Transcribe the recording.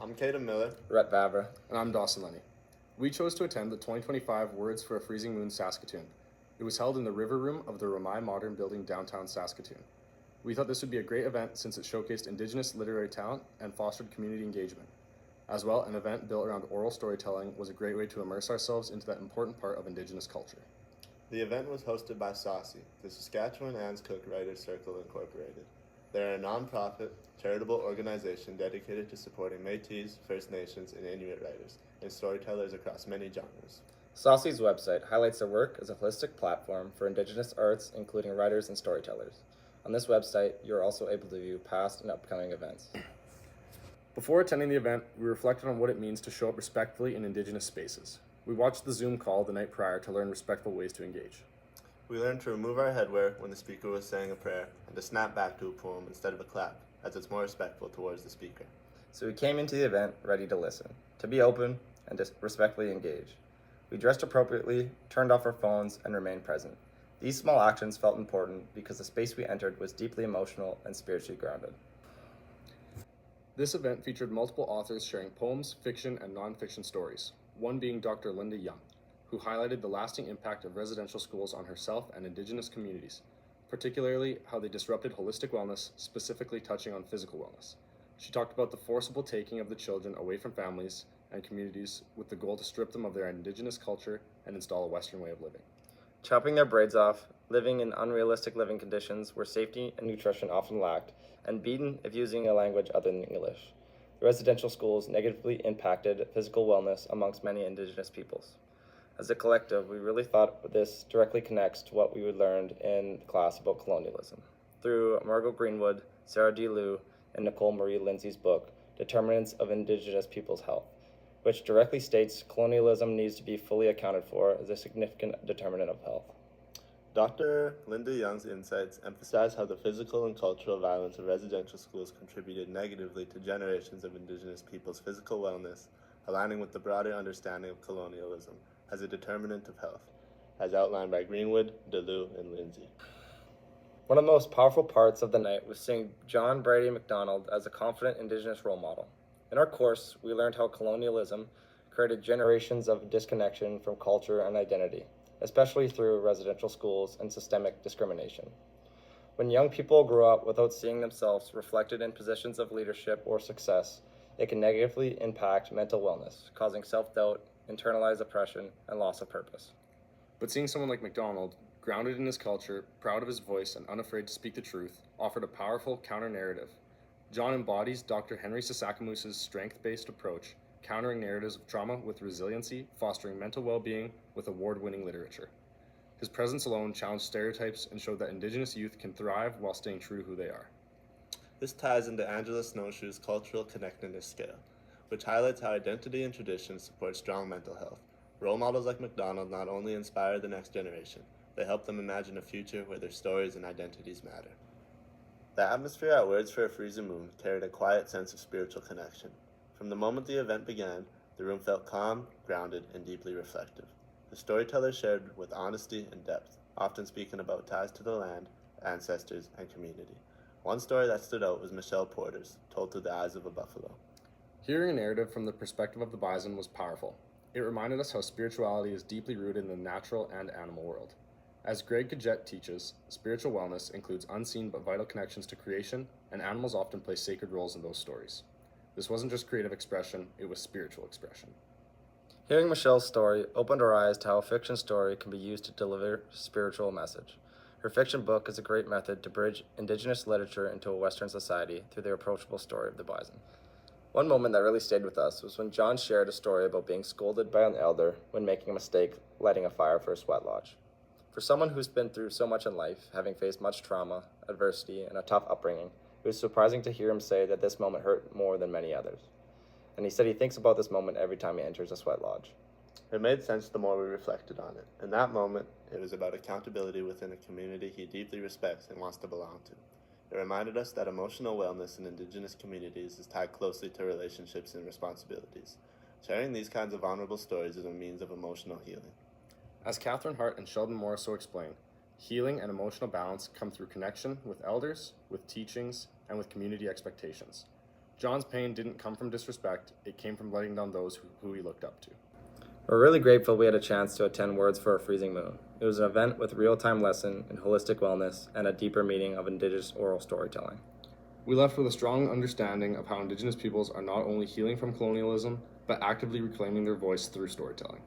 I'm Kayden Miller. Rhett, Vavra. And I'm Dawson, Lennea. We chose to attend the 2025 Words for a Freezing Moon Saskatoon. It was held in the River Room of the Ramai Modern Building downtown Saskatoon. We thought this would be a great event since it showcased Indigenous literary talent and fostered community engagement. As well, an event built around oral storytelling was a great way to immerse ourselves into that important part of Indigenous culture. The event was hosted by SASI, the Saskatchewan Anne's Cook Writers Circle Incorporated. They're a non-profit, charitable organization dedicated to supporting Métis, First Nations, and Inuit writers and storytellers across many genres. SASI's website highlights their work as a holistic platform for Indigenous arts, including writers and storytellers. On this website, you are also able to view past and upcoming events. Before attending the event, we reflected on what it means to show up respectfully in Indigenous spaces. We watched the Zoom call the night prior to learn respectful ways to engage. We learned to remove our headwear when the speaker was saying a prayer and to snap back to a poem instead of a clap, as it's more respectful towards the speaker. So we came into the event ready to listen, to be open, and to respectfully engage. We dressed appropriately, turned off our phones, and remained present. These small actions felt important because the space we entered was deeply emotional and spiritually grounded. This event featured multiple authors sharing poems, fiction, and nonfiction stories, one being Dr. Linda Young, who highlighted the lasting impact of residential schools on herself and Indigenous communities, particularly how they disrupted holistic wellness, specifically touching on physical wellness. She talked about the forcible taking of the children away from families and communities with the goal to strip them of their Indigenous culture and install a Western way of living. Chopping their braids off, living in unrealistic living conditions where safety and nutrition often lacked, and beaten if using a language other than English. The residential schools negatively impacted physical wellness amongst many Indigenous peoples. As a collective, we really thought this directly connects to what we learned in class about colonialism. Through Margot Greenwood, Sarah D. Liu, and Nicole Marie Lindsay's book, Determinants of Indigenous Peoples' Health, which directly states colonialism needs to be fully accounted for as a significant determinant of health. Dr. Linda Young's insights emphasize how the physical and cultural violence of residential schools contributed negatively to generations of Indigenous people's physical wellness, aligning with the broader understanding of colonialism as a determinant of health, as outlined by Greenwood, DeLue, and Lindsay. One of the most powerful parts of the night was seeing John Brady MacDonald as a confident Indigenous role model. In our course, we learned how colonialism created generations of disconnection from culture and identity, especially through residential schools and systemic discrimination. When young people grow up without seeing themselves reflected in positions of leadership or success, it can negatively impact mental wellness, causing self-doubt, internalized oppression, and loss of purpose. But seeing someone like MacDonald, grounded in his culture, proud of his voice, and unafraid to speak the truth, offered a powerful counter-narrative. John embodies Dr. Henry Sisakamoos's strength-based approach, countering narratives of trauma with resiliency, fostering mental well-being with award-winning literature. His presence alone challenged stereotypes and showed that Indigenous youth can thrive while staying true to who they are. This ties into Angela Snowshoe's cultural connectedness scale, which highlights how identity and tradition support strong mental health. Role models like MacDonald not only inspire the next generation, they help them imagine a future where their stories and identities matter. The atmosphere at Words for a Freezing Moon carried a quiet sense of spiritual connection. From the moment the event began, the room felt calm, grounded, and deeply reflective. The storytellers shared with honesty and depth, often speaking about ties to the land, ancestors, and community. One story that stood out was Michelle Porter's, told through the eyes of a buffalo. Hearing a narrative from the perspective of the bison was powerful. It reminded us how spirituality is deeply rooted in the natural and animal world. As Greg Gadget teaches, spiritual wellness includes unseen but vital connections to creation, and animals often play sacred roles in those stories. This wasn't just creative expression, it was spiritual expression. Hearing Michelle's story opened our eyes to how a fiction story can be used to deliver a spiritual message. Her fiction book is a great method to bridge Indigenous literature into a Western society through the approachable story of the bison. One moment that really stayed with us was when John shared a story about being scolded by an elder when making a mistake lighting a fire for a sweat lodge. For someone who's been through so much in life, having faced much trauma, adversity, and a tough upbringing, it was surprising to hear him say that this moment hurt more than many others. And he said he thinks about this moment every time he enters a sweat lodge. It made sense the more we reflected on it. In that moment, it was about accountability within a community he deeply respects and wants to belong to. It reminded us that emotional wellness in Indigenous communities is tied closely to relationships and responsibilities. Sharing these kinds of vulnerable stories is a means of emotional healing. As Catherine Hart and Sheldon Morrisseau explain, healing and emotional balance come through connection with elders, with teachings, and with community expectations. John's pain didn't come from disrespect, it came from letting down those who he looked up to. We're really grateful we had a chance to attend Words for a Freezing Moon. It was an event with real-time lesson in holistic wellness and a deeper meaning of Indigenous oral storytelling. We left with a strong understanding of how Indigenous peoples are not only healing from colonialism, but actively reclaiming their voice through storytelling.